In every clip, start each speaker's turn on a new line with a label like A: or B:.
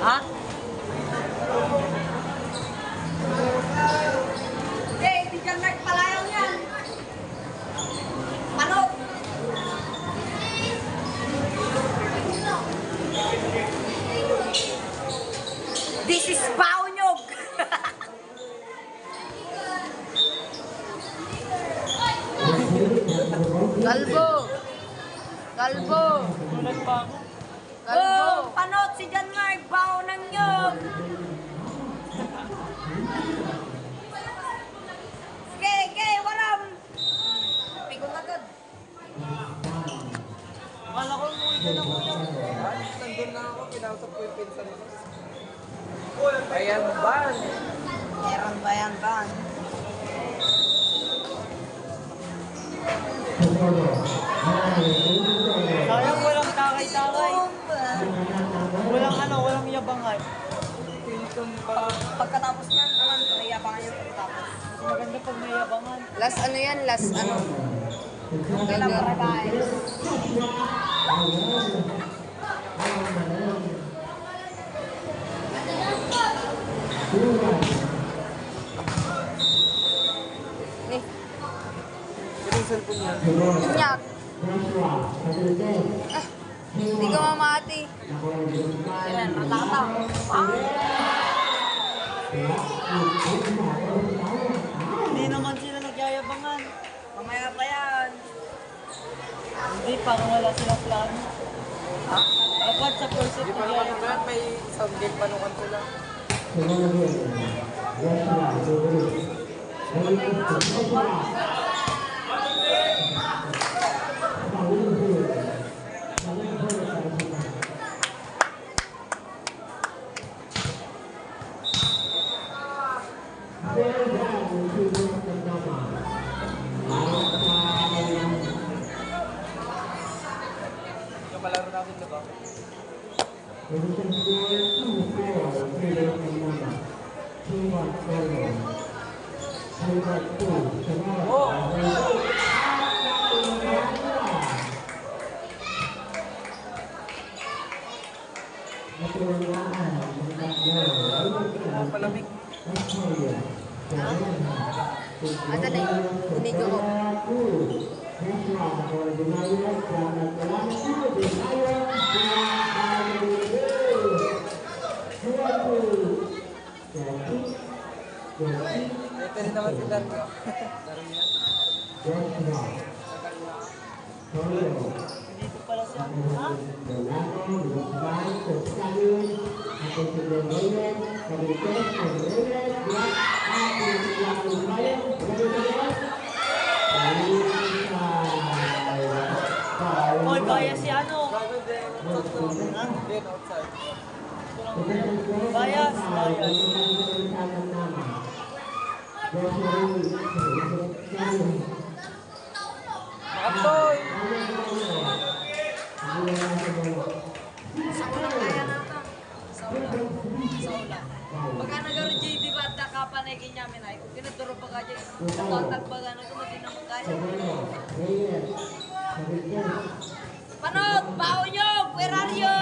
A: Ha?
B: Eh, hindi ka nagpalayaw yan. Manok. This is Paunyog.
A: Kalbo! Kalbo!
C: Ulat pa.
A: Kalbo!
B: Oh, panot si John Mark, bao ng nyog. Okay, waram. Pigong agad.
C: Akala ko umuwi ka na kuya.
D: Nandun na ako, pinausap ko yung pinsan ko. Ayan, ban!
B: Meron ba yan, ban?
C: Sayang walang takay-takay. Walang yabangan.
B: Pagkatapos niyan naman, nayabangan yung pagkatapos.
C: Mas maganda pag may yabangan.
A: Last ano yan? Last ano?
B: Kailan para tayo?
A: Nih,
D: Yung cellphone niya.
A: inyak. Hindi ka mamati.
B: Kailan? Ratata.
C: Hindi naman sila nagyayabangan.
B: Mamaya pa yan.
C: Hindi, parang wala silang plano.
B: Ha?
C: Dapat sa first set
D: Hindi pa naman
C: nagyayabangan.
D: naman, may sound game pa nung sila. Yung malaro natin, di ba? Palamig.
A: Ata na yun. Unigo ko.
D: Ito rin naman si Dan. Laro niya.
C: Dito pala siya. Ha? Oy, baya si ano?
D: Bago din. Hindi, outside.
C: Bias.
D: Makatoy!
B: Sa ulang kaya nata. Sa ulang. Sa ulang. Pagka nagaro JB ba at nakapanagin namin ay, kung kinaturo pa ka dyan, sa kontak ba gano'n, kumatin naman kaya. Panot! Paunyog! Where are you?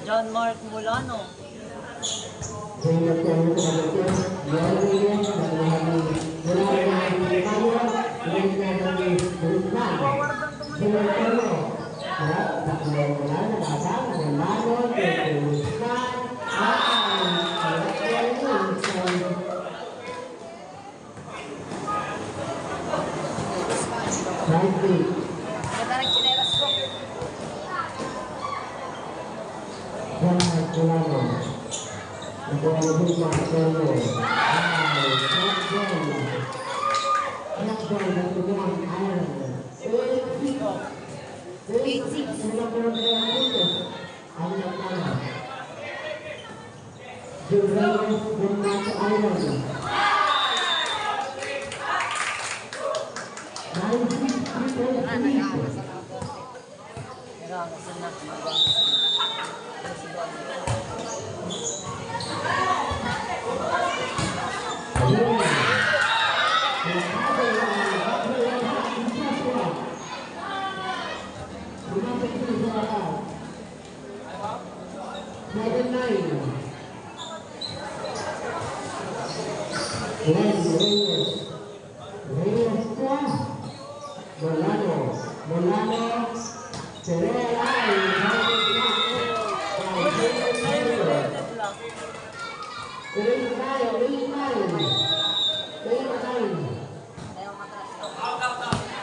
C: John Mark Mulano.
B: Ganda ng chinelas ko.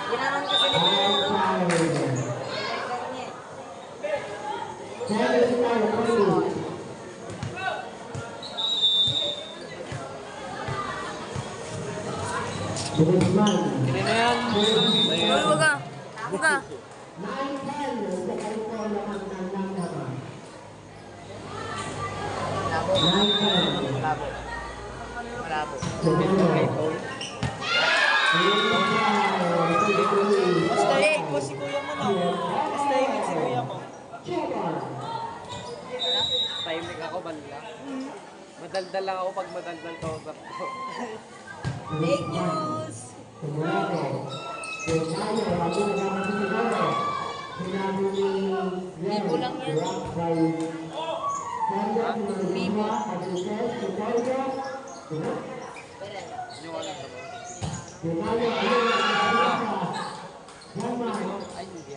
B: Ginanon kasi ni Kuya.
D: Hindi na yan.
A: Uy, wag ka. Wag ka.
C: Mas tahimik ko si kuya mo, no? Mas tahimik si kuya mo.
D: Tahimik ako banda. Madaldal lang ako pag madaldal to.
B: Fake news!
A: Libo lang yan. Libo.
D: Yung ano to.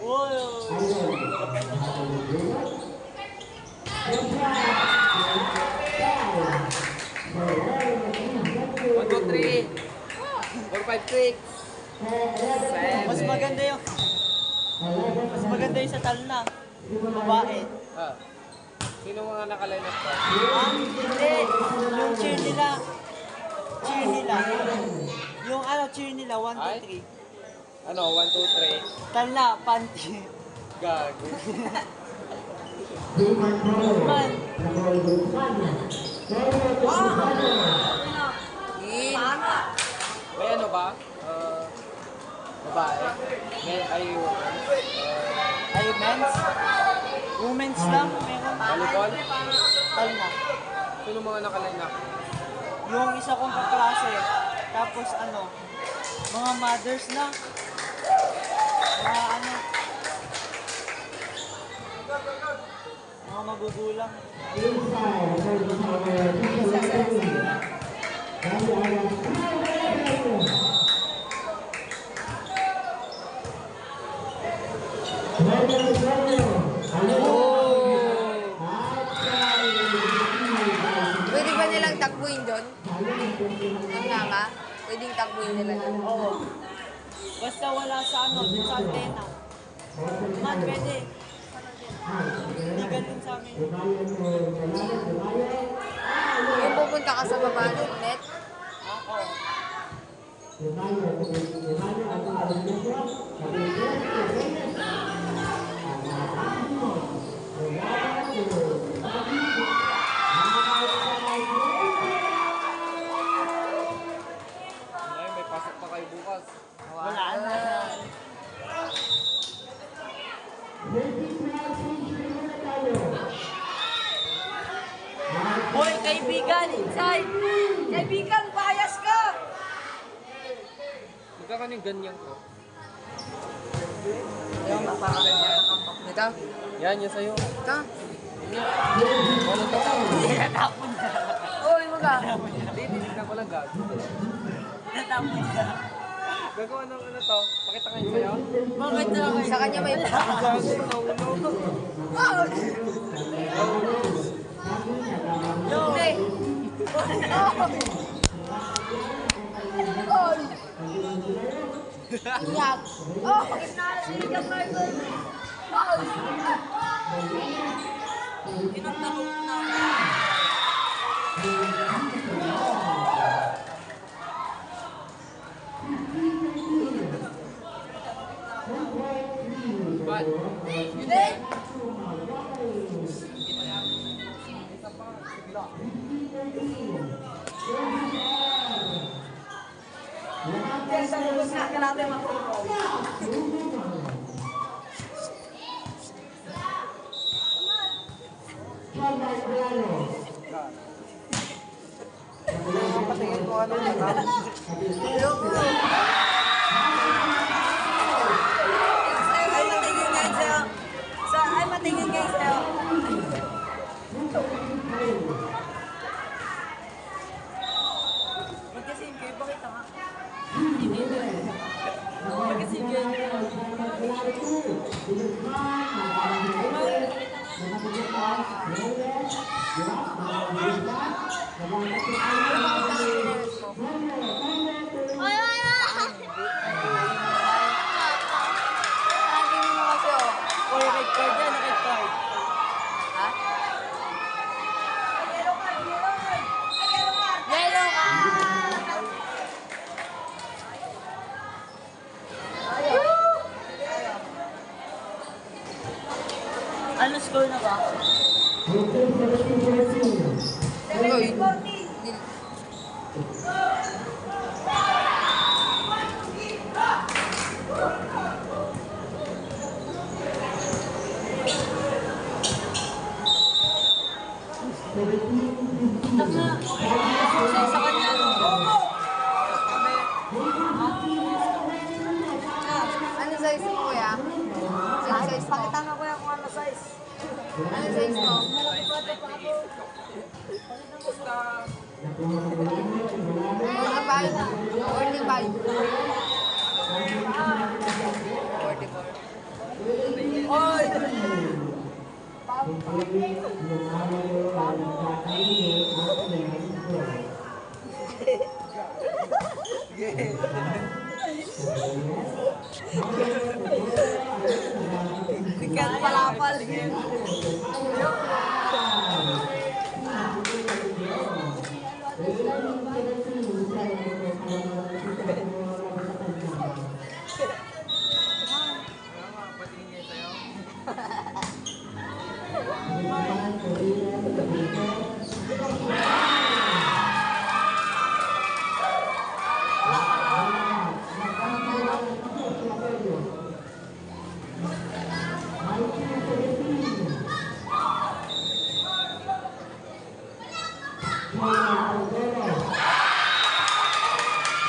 C: Uy!
D: One, two, three. 4, 5, 6.
C: Mas maganda yung... Mas maganda yung sa talna. Babae.
D: Ah. Sino mga nakaline up ka?
C: Hindi. Yung cheer nila. Cheer nila. Yung ano, cheer nila. 1, 2, 3.
D: Ano, 1, 2,
C: Talna, panty.
D: 3. Gago.
C: Man.
A: In.
D: May ano ba? Babae? May ayo.
C: Ay, men's. Women's lang. Meron.
D: Volleyball?
C: Talna.
D: Sino mga nakaline up?
C: Yung isa kong kaklase. Tapos ano, mga mothers na. Mga ano. Mga magugulang.
A: Pwede ba nilang takbuhin doon? Ang nga. Pwedeng takbuhin nila doon.
C: Oo. Basta wala sa ano, dun sa antena. Man, pwede. Hindi ganun sa amin.
A: Yung pupunta ka sa baba ng net,
C: Ako.
D: Ay, may pasok pa kayo bukas.
C: Wala na. Hoy, kaibigan! Inside! Kaibigan, bias ka!
D: Magkakaroon yung ganyan ko.
A: ito,
D: Yan, yung sa'yo.
A: ito.
D: Ano to?
C: Natapon na.
A: Uy, wag ka.
D: Hindi, titignan ko lang gago.
C: Natapon na.
D: Gagawa ng ano to? Pakita ngayon sa'yo?
C: Bakit na kayo?
A: Sa kanya may...
D: Gago, naulo.
A: Hindi. Oh. Iyak. Oh, bakit na si Jack Martin? Oh.
B: Tinatalo natin mag-pro.
D: Patingin ko ano yung lahat.
B: Ay, matingin guys sa'yo. Ay, matingin guys sa'yo. Magkasim kayo, pakita nga. Magkasim kayo.
A: Tingin mo kasi, oh.
C: Oy, red card yan, red card.
A: Ha?
B: Yellow card, yellow card. Ay, yellow card.
A: Yellow ka!
C: Ano score na ba?
A: Uy.
C: Sa kanya, ano?
A: Ano size mo, kuya? Ano size mo?
B: Pakita nga kuya kung ano size.
A: Ano size mo? Only five. Only five. 44.
B: Oy! Bigat palapal.
D: Patingin kayo sa'yo.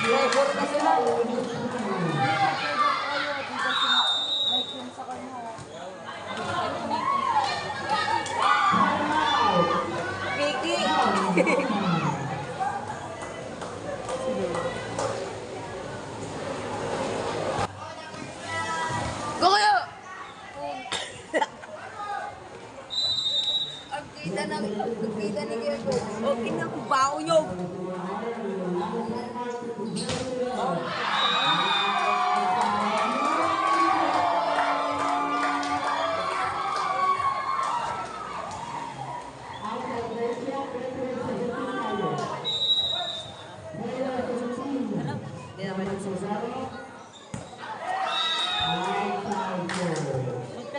B: Labor na sila. Kiki.
A: Go kayo! Ang kita ni Kuya Go.
B: Okay na kung bao nyo.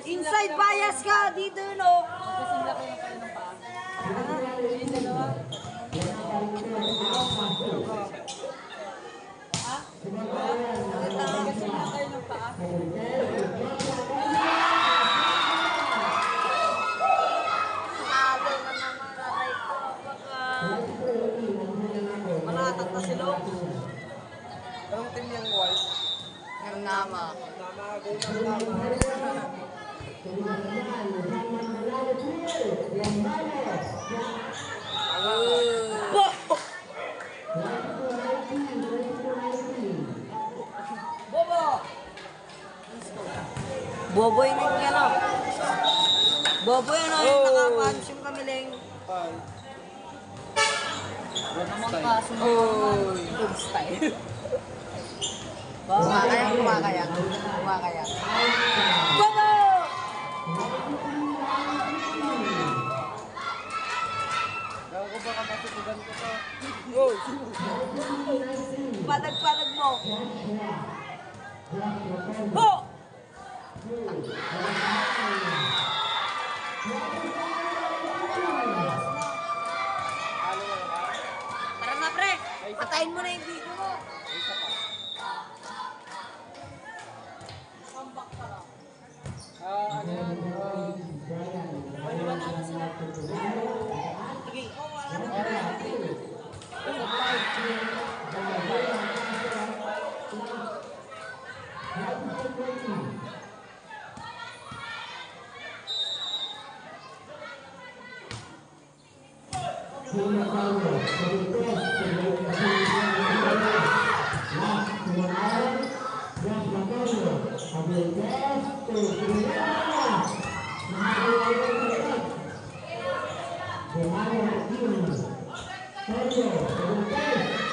B: Inside bias ka dito, no?
C: Magkasimla kayo ng kayo ng paa. Yung dalawa. Ha? Magkasimla kayo ng paa.
B: Talo na naman, aray ko. Baka malatat na sila.
D: Anong team yung white?
A: Ng nama.
D: Namago ng tama.
B: Bobo! Bobo yun yung ano. Bobo yun yung nakapansim kami lang.
D: Five.
C: Wala namang kaso na
A: Oy. Style. Kumakayak, kumakayak. Kumakayak.
B: Bobo!
D: Gago ba kapatutugan ko to?
B: Padag-padag mo. Ho! Tara na pre, patayin mo na yung video mo.
E: Thank you.